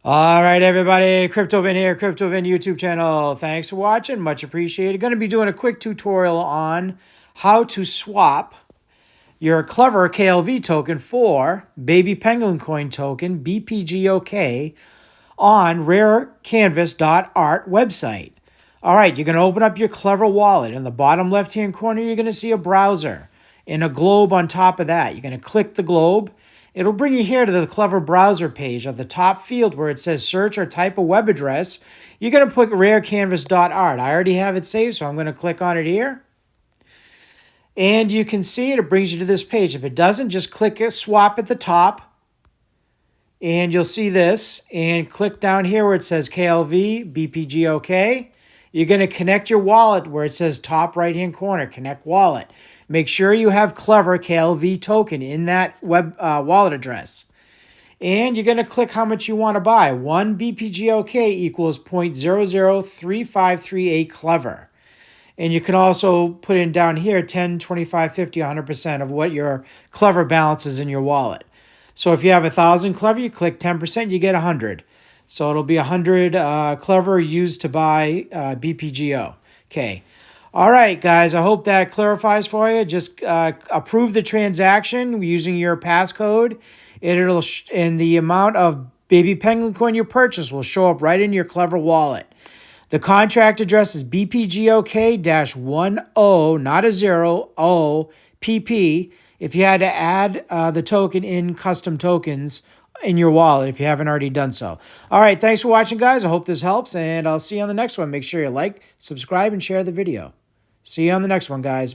All right, everybody, CryptoVin here, CryptoVin YouTube channel. Thanks for watching, much appreciated. Going to be doing a quick tutorial on how to swap your Clever KLV token for Baby Penguin Coin token, BPGOK, on RareCanvas.Art website. All right, you're going to open up your Clever wallet. In the bottom left-hand corner, you're going to see a browser and a globe on top of that. You're going to click the globe. It'll bring you here to the Clever browser page. At the top field where it says search or type a web address, you're going to put RareCanvas.Art. I already have it saved, so I'm going to click on it here. And you can see it brings you to this page. If it doesn't, just click swap at the top. And you'll see this. And click down here where it says KLV, BPGOK. You're going to connect your wallet where it says top right-hand corner, connect wallet. Make sure you have Clever KLV token in that web wallet address. And you're going to click how much you want to buy. 1 BPGOK equals 0.003538 Clever. And you can also put in down here 10, 25, 50, 100% of what your Clever balance is in your wallet. So if you have 1,000 Clever, you click 10%, you get 100. So it'll be 100 Clever used to buy BPGO. Okay. All right, guys. I hope that clarifies for you. Just approve the transaction using your passcode. And the amount of Baby Penguin Coin you purchase will show up right in your Clever wallet. The contract address is BPGOK-10, not a 0, O, PP. If you had to add the token in custom tokens in your wallet, if you haven't already done so. All right, thanks for watching, guys. I hope this helps, and I'll see you on the next one. Make sure you like, subscribe, and share the video. See you on the next one, guys.